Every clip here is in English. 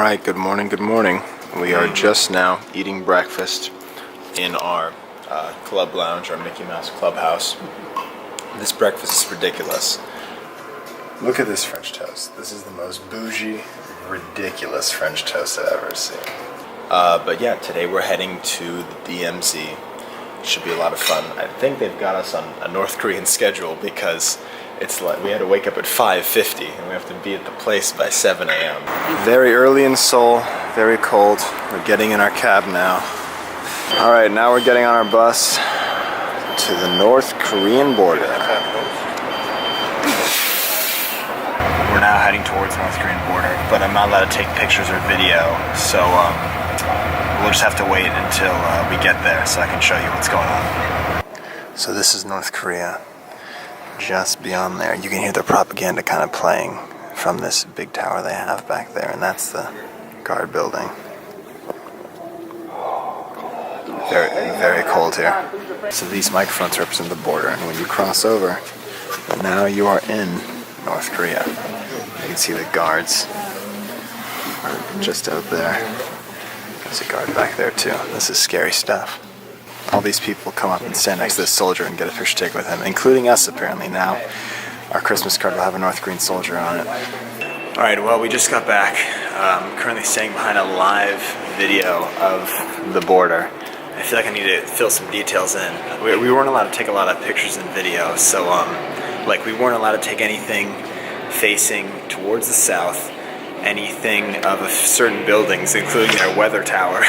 Alright, good morning, good morning. We are just now eating breakfast in our club lounge, our Mickey Mouse clubhouse. This breakfast is ridiculous. Look at this French toast. This is the most bougie, ridiculous French toast I've ever seen. But yeah, today we're heading to the DMZ. Should be a lot of fun. I think they've got us on a North Korean schedule because it's like we had to wake up at 5:50 and we have to be at the place by 7 a.m. Very early in Seoul, very cold. We're getting in our cab now. Alright, now we're getting on our bus to the North Korean border. We're now heading towards the North Korean border, but I'm not allowed to take pictures or video, so we'll just have to wait until we get there so I can show you what's going on. So this is North Korea. Just beyond there, you can hear the propaganda kind of playing from this big tower they have back there, and that's the guard building. Very, very cold here. So these microphones represent the border, and when you cross over, now you are in North Korea. You can see the guards are just out there. There's a guard back there too. This is scary stuff. All these people come up and stand next to this soldier and get a picture taken with him, including us apparently now. Our Christmas card will have a North Korean soldier on it. Alright, well, we just got back. I'm currently standing behind a live video of the border. I feel like I need to fill some details in. We weren't allowed to take a lot of pictures and video, so like we weren't allowed to take anything facing towards the south, anything of certain buildings, including their weather tower.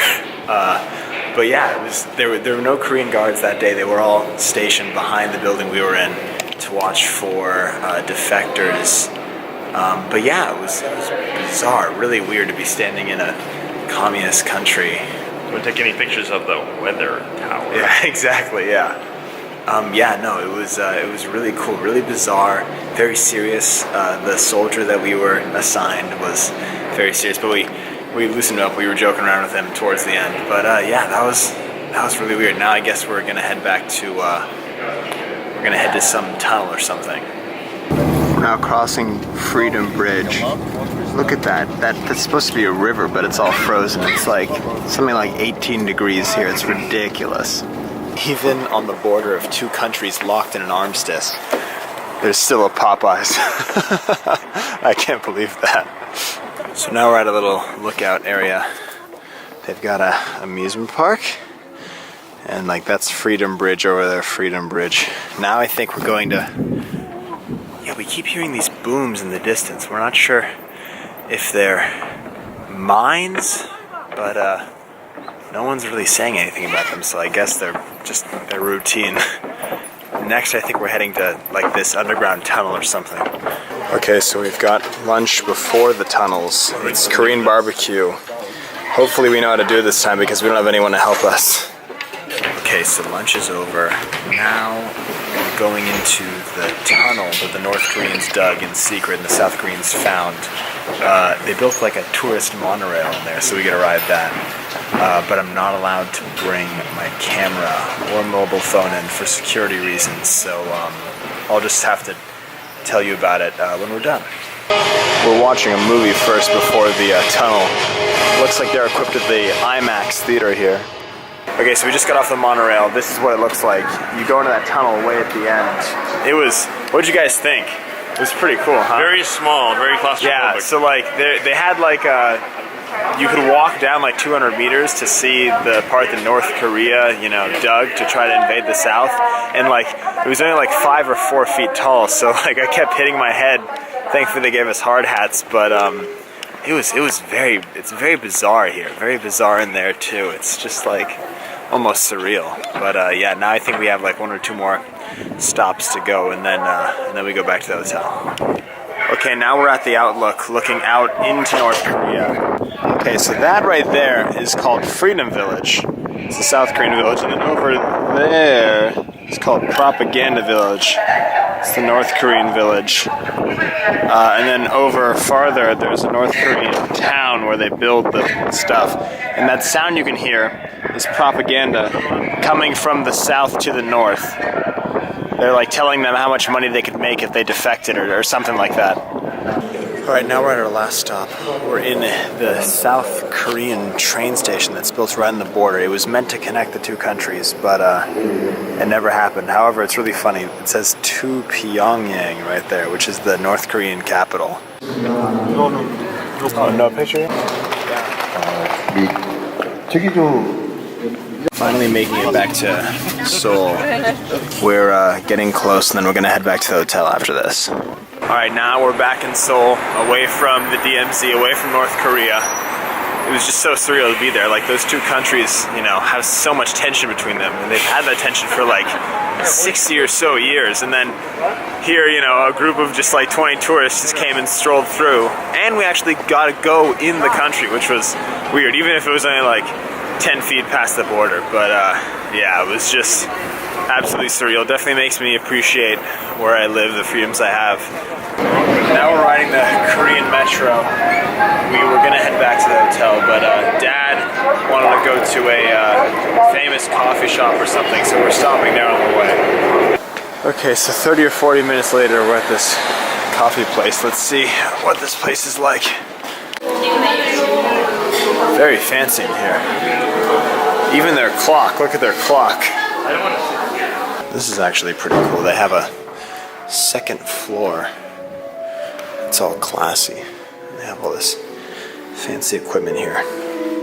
But yeah, there were no Korean guards that day. They were all stationed behind the building we were in to watch for defectors. But yeah, it was bizarre, really weird to be standing in a communist country. You wouldn't take any pictures of the weather tower. Yeah, exactly. Yeah. Yeah, no, it was really cool, really bizarre, very serious. The soldier that we were assigned was very serious, but we loosened up. We were joking around with him towards the end, but yeah, that was really weird. Now I guess we're gonna head back to some tunnel or something. We're now crossing Freedom Bridge. Look at that. That's supposed to be a river, but it's all frozen. It's like something like 18 degrees here. It's ridiculous. Even on the border of two countries locked in an armistice, there's still a Popeyes. I can't believe that. So now we're at a little lookout area. They've got a amusement park, and like that's Freedom Bridge over there, Freedom Bridge. Now I think we're going to, yeah, we keep hearing these booms in the distance. We're not sure if they're mines, but no one's really saying anything about them, so I guess they're just a routine. Next, I think we're heading to like this underground tunnel or something. Okay, so we've got lunch before the tunnels. It's Korean barbecue. Hopefully we know how to do it this time because we don't have anyone to help us. Okay, so lunch is over. Now we're going into the tunnel that the North Koreans dug in secret and the South Koreans found. They built like a tourist monorail in there, so we could ride that. But I'm not allowed to bring my camera or mobile phone in for security reasons, so I'll just have to tell you about it when we're done. We're watching a movie first before the tunnel. Looks like they're equipped with the IMAX theater here. Okay, so we just got off the monorail. This is what it looks like. You go into that tunnel way at the end. What'd you guys think? It was pretty cool, huh? Very small, very claustrophobic. Yeah, so like they had like you could walk down like 200 meters to see the part that North Korea, dug to try to invade the South, and like it was only like 5 or 4 feet tall. So like I kept hitting my head. Thankfully they gave us hard hats, but it's very bizarre here, very bizarre in there too. It's just like almost surreal. But yeah, now I think we have like 1 or 2 more stops to go, and then we go back to the hotel. Okay, now we're at the Outlook, looking out into North Korea. Okay, so that right there is called Freedom Village. It's the South Korean village, and then over there is called Propaganda Village. It's the North Korean village. And then over farther, there's a North Korean town where they build the stuff. And that sound you can hear is propaganda coming from the south to the north. They're like telling them how much money they could make if they defected or something like that. Alright, now we're at our last stop. We're in the South Korean train station that's built right on the border. It was meant to connect the two countries, but it never happened. However, it's really funny. It says to Pyongyang right there, which is the North Korean capital. Oh, no picture? Finally making it back to Seoul. We're getting close, and then we're gonna head back to the hotel after this. Alright, now we're back in Seoul, away from the DMZ, away from North Korea. It was just so surreal to be there. Like, those two countries, you know, have so much tension between them, and they've had that tension for like 60 or so years. And then here, you know, a group of just like 20 tourists just came and strolled through, and we actually got to go in the country, which was weird, even if it was only like 10 feet past the border. But yeah, it was just absolutely surreal. Definitely makes me appreciate where I live, the freedoms I have. Now we're riding the Korean metro. We were gonna head back to the hotel, but Dad wanted to go to a famous coffee shop or something, so we're stopping there on the way. Okay, so 30 or 40 minutes later, we're at this coffee place. Let's see what this place is like. Very fancy in here. Even their clock, look at their clock. This is actually pretty cool. They have a second floor. It's all classy. They have all this fancy equipment here.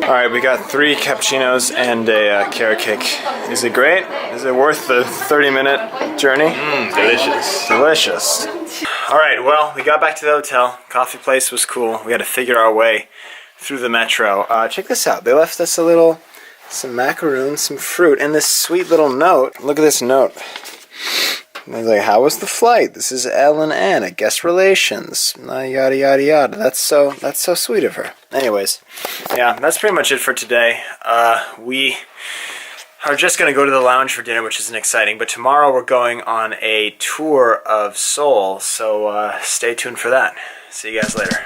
Alright, we got 3 cappuccinos and a carrot cake. Is it great? Is it worth the 30-minute journey? Delicious. Delicious. Alright, well, we got back to the hotel. Coffee place was cool. We had to figure our way through the metro. Check this out. They left us some macaroons, some fruit, and this sweet little note. Look at this note. And they're like, how was the flight? This is Ellen Ann, guest relations. Yada yada yada. That's so sweet of her. Anyways, yeah, that's pretty much it for today. We are just gonna go to the lounge for dinner, which isn't exciting, but tomorrow we're going on a tour of Seoul, so stay tuned for that. See you guys later.